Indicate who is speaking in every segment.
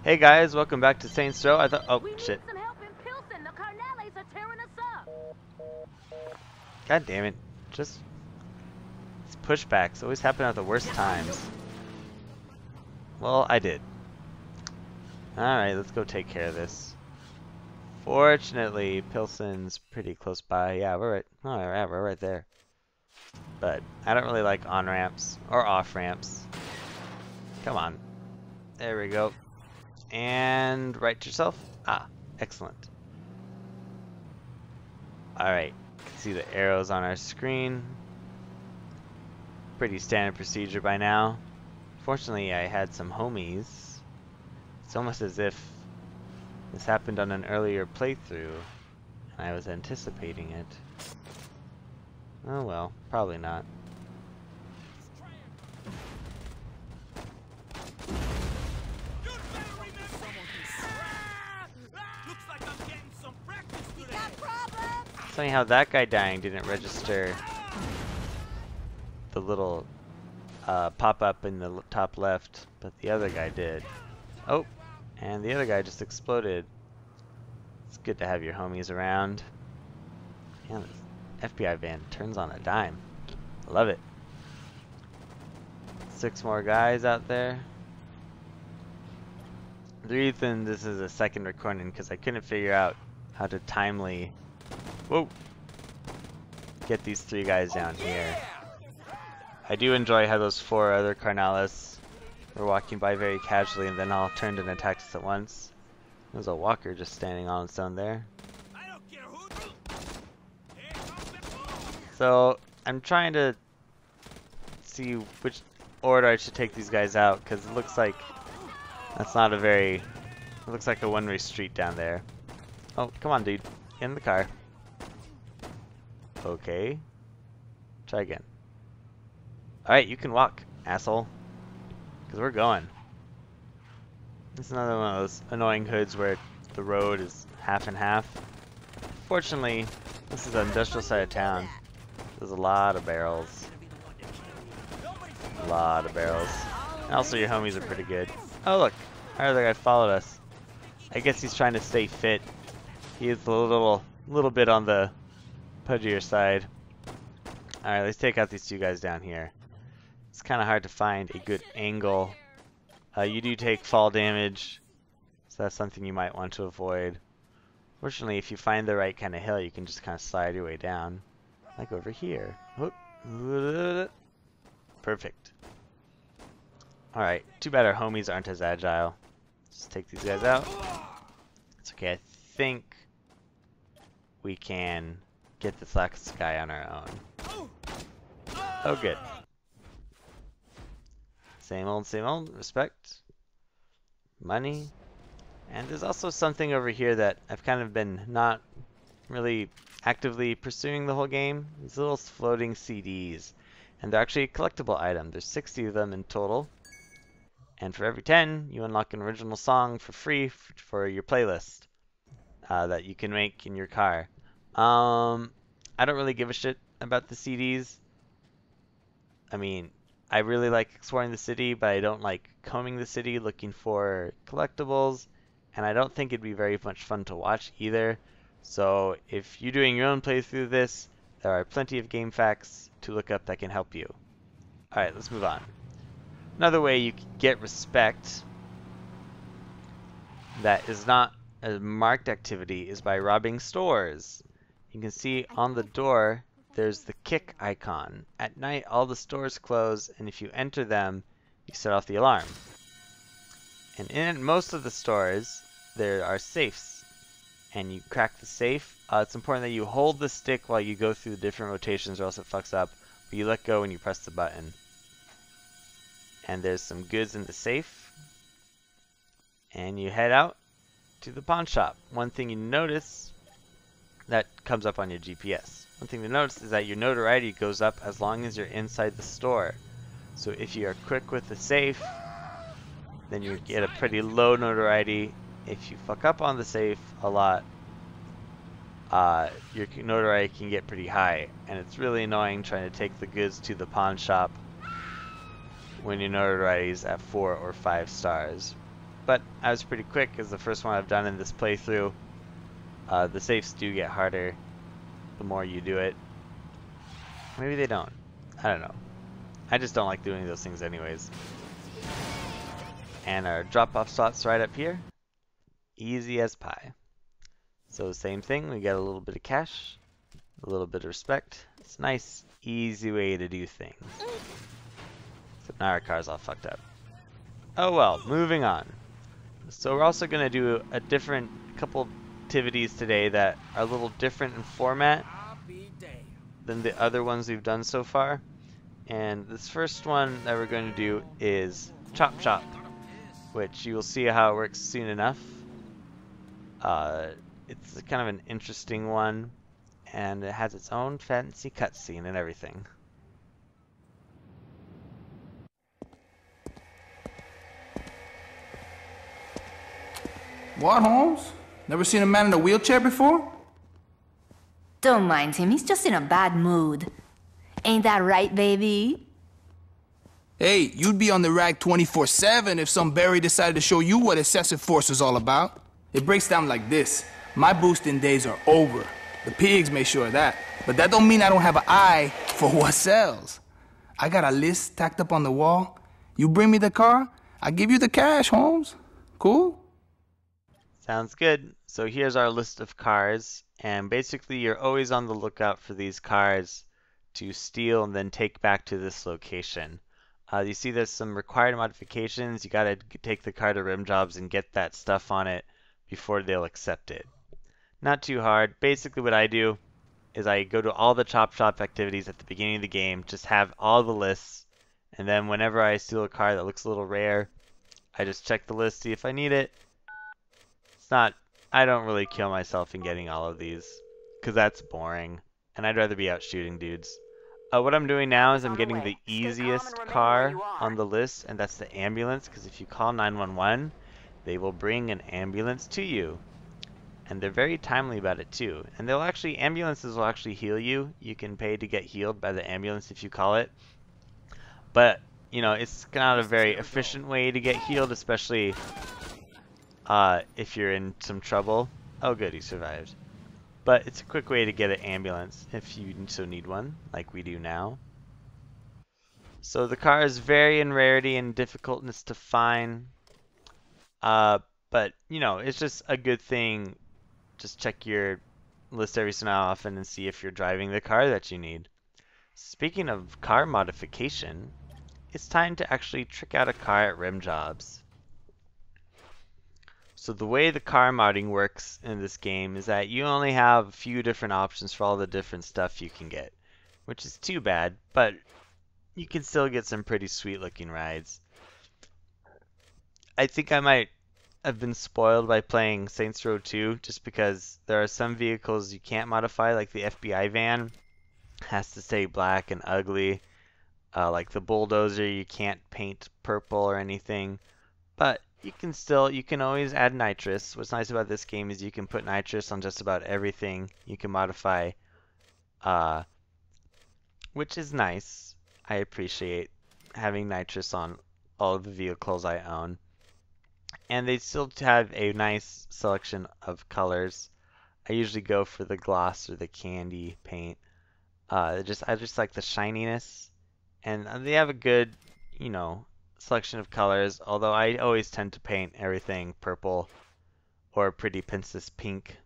Speaker 1: Hey guys, welcome back to Saints Row. I thought, oh
Speaker 2: We need
Speaker 1: shit,
Speaker 2: some help in Pilsen. The Carnales are tearing us up.
Speaker 1: god damn it, just these pushbacks always happen at the worst times. Well, I did. All right, let's go take care of this. Fortunately, Pilsen's pretty close by. Yeah, we're right. Oh yeah, we're right there. But I don't really like on ramps or off ramps. Come on, there we go. And right yourself. Ah, excellent. All right, you can see the arrows on our screen. Pretty standard procedure by now. Fortunately, I had some homies. It's almost as if this happened on an earlier playthrough, and I was anticipating it. Oh well, probably not. It's funny how that guy dying didn't register the little pop-up in the top left, but the other guy did. Oh, and the other guy just exploded. It's good to have your homies around. Yeah, this FBI van turns on a dime. I love it. 6 more guys out there. The reason this is a second recording because I couldn't figure out how to timely, whoa, get these 3 guys down here. I do enjoy how those 4 other Carnales were walking by very casually and then all turned and attacked us at once. There's a walker just standing on its own there. So I'm trying to see which order I should take these guys out because it looks like that's not a very, it looks like a one-way street down there. Oh, come on, dude. Get in the car. Okay. Try again. Alright, you can walk, asshole. Because we're going. This is another one of those annoying hoods where the road is half and half. Fortunately, this is an industrial side of town. There's a lot of barrels. A lot of barrels. And also your homies are pretty good. Oh look, our other guy followed us. I guess he's trying to stay fit. He is a little bit on the pudgier side. Alright, let's take out these 2 guys down here. It's kind of hard to find a good angle. You do take fall damage, so that's something you might want to avoid. Fortunately, if you find the right kind of hill, you can just kind of slide your way down. Like over here. Whoop. Perfect. Alright, too bad our homies aren't as agile. Just take these guys out. It's okay, I think we can get this last guy on our own. Oh, good. Same old, respect. Money. And there's also something over here that I've kind of been not really actively pursuing the whole game. These little floating CDs. And they're actually a collectible item. There's 60 of them in total. And for every 10, you unlock an original song for free for your playlist that you can make in your car. I don't really give a shit about the CDs. I mean, I really like exploring the city, but I don't like combing the city looking for collectibles. And I don't think it'd be very much fun to watch either. So if you're doing your own playthrough of this, there are plenty of game facts to look up that can help you. Alright, let's move on. Another way you can get respect that is not a marked activity is by robbing stores. You can see on the door there's the kick icon. At night all the stores close, and if you enter them you set off the alarm. And in most of the stores there are safes, and you crack the safe. It's important that you hold the stick while you go through the different rotations or else it fucks up, but you let go when you press the button. And there's some goods in the safe, and you head out to the pawn shop. One thing you notice that comes up on your GPS. One thing to notice is that your notoriety goes up as long as you're inside the store. So if you are quick with the safe, then you get a pretty low notoriety. If you fuck up on the safe a lot, your notoriety can get pretty high. And it's really annoying trying to take the goods to the pawn shop when your notoriety is at 4 or 5 stars. but I was pretty quick because the first one I've done in this playthrough. The safes do get harder the more you do it. Maybe they don't. I don't know. I just don't like doing those things anyways. And our drop-off spot's right up here. Easy as pie. So same thing, we get a little bit of cash, a little bit of respect. It's a nice, easy way to do things. So now our car's all fucked up. Oh well, moving on. So we're also going to do a different couple activities today that are a little different in format than the other ones we've done so far. And this first one that we're going to do is Chop Chop, which you will see how it works soon enough. It's kind of an interesting one, and it has its own fancy cutscene and everything.
Speaker 3: What, Holmes? Never seen a man in a wheelchair before?
Speaker 4: Don't mind him, he's just in a bad mood. Ain't that right, baby?
Speaker 3: Hey, you'd be on the rag 24/7 if some Barry decided to show you what excessive force is all about. It breaks down like this. My boosting days are over. The pigs make sure of that. But that don't mean I don't have an eye for what sells. I got a list tacked up on the wall. You bring me the car, I give you the cash, Holmes. Cool?
Speaker 1: Sounds good. So here's our list of cars, and basically you're always on the lookout for these cars to steal and then take back to this location. You see there's some required modifications. You gotta take the car to rim jobs and get that stuff on it before they'll accept it. Not too hard. Basically what I do is I go to all the Chop Chop activities at the beginning of the game, just have all the lists, and then whenever I steal a car that looks a little rare, I just check the list, see if I need it. It's not, I don't really kill myself in getting all of these, because that's boring, and I'd rather be out shooting dudes. What I'm doing now is I'm getting the easiest car on the list, and that's the ambulance, because if you call 911, they will bring an ambulance to you. And they're very timely about it too. And they'll actually, ambulances will actually heal you. You can pay to get healed by the ambulance if you call it. But, you know, it's not a very efficient way to get healed, especially if you're in some trouble. Oh good, he survived. But it's a quick way to get an ambulance if you so need one, like we do now. So the car is vary in rarity and difficultness to find. But, you know, it's just a good thing. Just check your list every so often and see if you're driving the car that you need. Speaking of car modification, it's time to actually trick out a car at rim jobs. So the way the car modding works in this game is that you only have a few different options for all the different stuff you can get, which is too bad, but you can still get some pretty sweet looking rides. I think I might I've been spoiled by playing Saints Row 2 just because there are some vehicles you can't modify, like the FBI van has to stay black and ugly. Like the bulldozer, you can't paint purple or anything. But you can always add nitrous. What's nice about this game is you can put nitrous on just about everything you can modify, which is nice. I appreciate having nitrous on all of the vehicles I own. And they still have a nice selection of colors. I usually go for the gloss or the candy paint. I just like the shininess, and they have a good, you know, selection of colors. Although I always tend to paint everything purple or pretty princess pink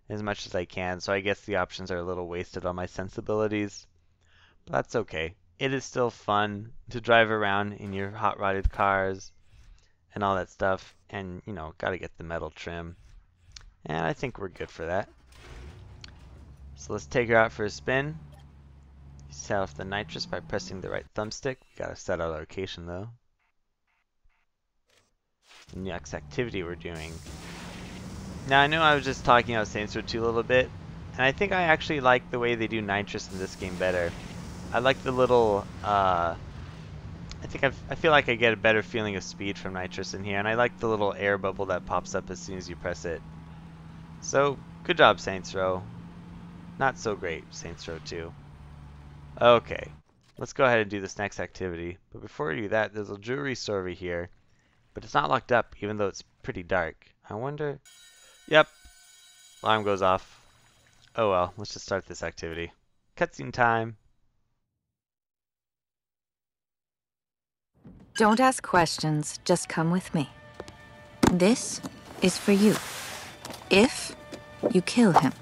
Speaker 1: as much as I can. So I guess the options are a little wasted on my sensibilities, but that's okay. It is still fun to drive around in your hot rodded cars and all that stuff, and you know, gotta get the metal trim, and I think we're good for that. So let's take her out for a spin. Set off the nitrous by pressing the right thumbstick. We gotta set our location though. The next activity we're doing. Now I know I was just talking about Saints Row 2 a little bit, and I think I actually like the way they do nitrous in this game better. I like the little I feel like I get a better feeling of speed from nitrous in here, and I like the little air bubble that pops up as soon as you press it. So, good job, Saints Row. Not so great, Saints Row 2. Okay, let's go ahead and do this next activity. But before we do that, there's a jewelry store over here, But it's not locked up, even though it's pretty dark. I wonder... Yep. Alarm goes off. Oh well, let's just start this activity. Cutscene time.
Speaker 5: Don't ask questions, just come with me. This is for you. If you kill him.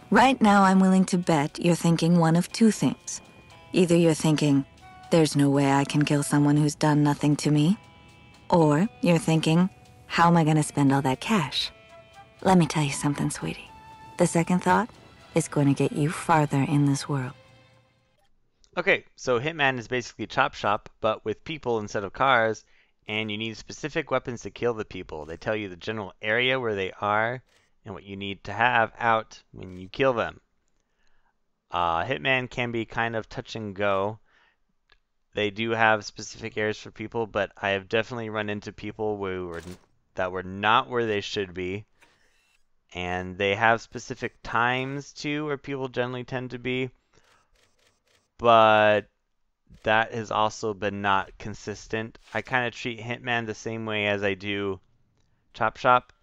Speaker 5: Right now, I'm willing to bet you're thinking one of two things. Either you're thinking, there's no way I can kill someone who's done nothing to me. Or you're thinking, how am I gonna spend all that cash? Let me tell you something, sweetie. The second thought is going to get you farther in this world.
Speaker 1: Okay, so Hitman is basically Chop Shop, but with people instead of cars, and you need specific weapons to kill the people. They tell you the general area where they are, and what you need to have out when you kill them. Hitman can be kind of touch and go. They do have specific areas for people, but I have definitely run into people that were not where they should be. And they have specific times too where people generally tend to be. But that has also been not consistent. I kind of treat Hitman the same way as I do Chop Shop.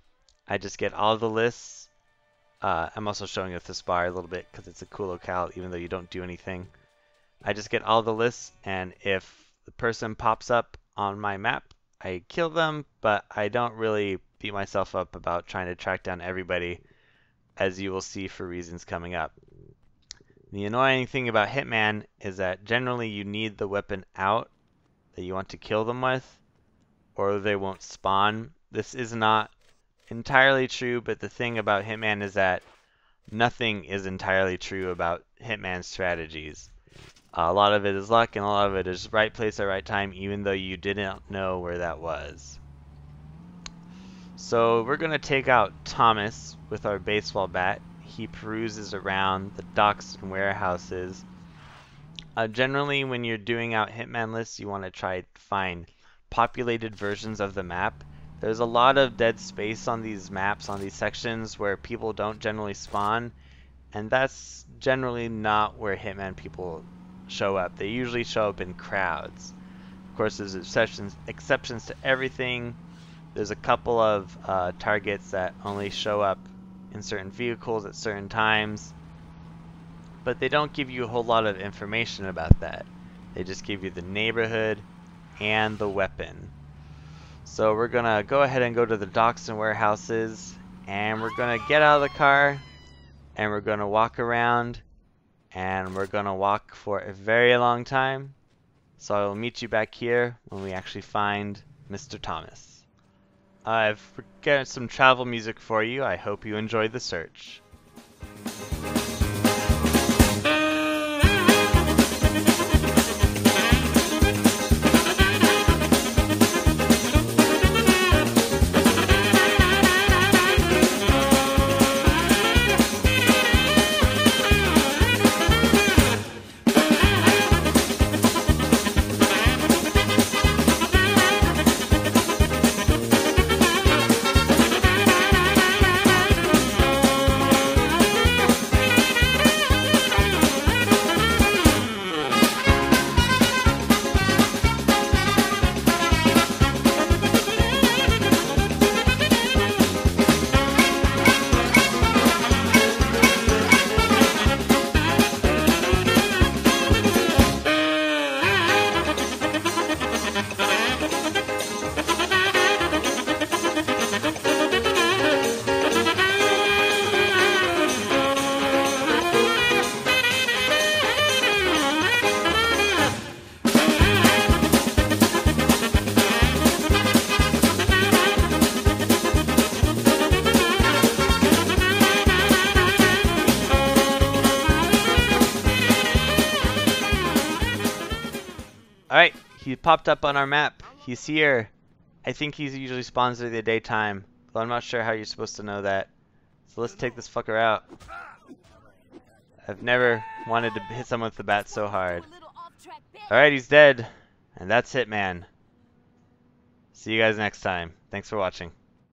Speaker 1: I just get all the lists. I'm also showing you this bar a little bit because it's a cool locale even though you don't do anything. I just get all the lists, and if the person pops up on my map, I kill them, but I don't really beat myself up about trying to track down everybody, as you will see for reasons coming up. The annoying thing about Hitman is that generally you need the weapon out that you want to kill them with, or they won't spawn. This is not entirely true, but the thing about Hitman is that nothing is entirely true about Hitman's strategies. A lot of it is luck, and a lot of it is right place at right time, even though you didn't know where that was. So we're going to take out Thomas with our baseball bat. He peruses around the docks and warehouses. Generally, when you're doing out Hitman lists, you want to try to find populated versions of the map. There's a lot of dead space on these maps, on these sections, where people don't generally spawn, and that's generally not where Hitman people show up. They usually show up in crowds. Of course, there's exceptions to everything. There's a couple of targets that only show up in certain vehicles at certain times, but they don't give you a whole lot of information about that. They just give you the neighborhood and the weapon. So we're gonna go ahead and go to the docks and warehouses, and we're gonna get out of the car, and we're gonna walk around, and we're gonna walk for a very long time. So I will meet you back here when we actually find Mr. Thomas. I've got some travel music for you. I hope you enjoyed the search. Alright, he popped up on our map. He's here. I think he usually spawns during the daytime, but I'm not sure how you're supposed to know that. So let's take this fucker out. I've never wanted to hit someone with the bat so hard. Alright, he's dead. And that's Hitman. See you guys next time. Thanks for watching.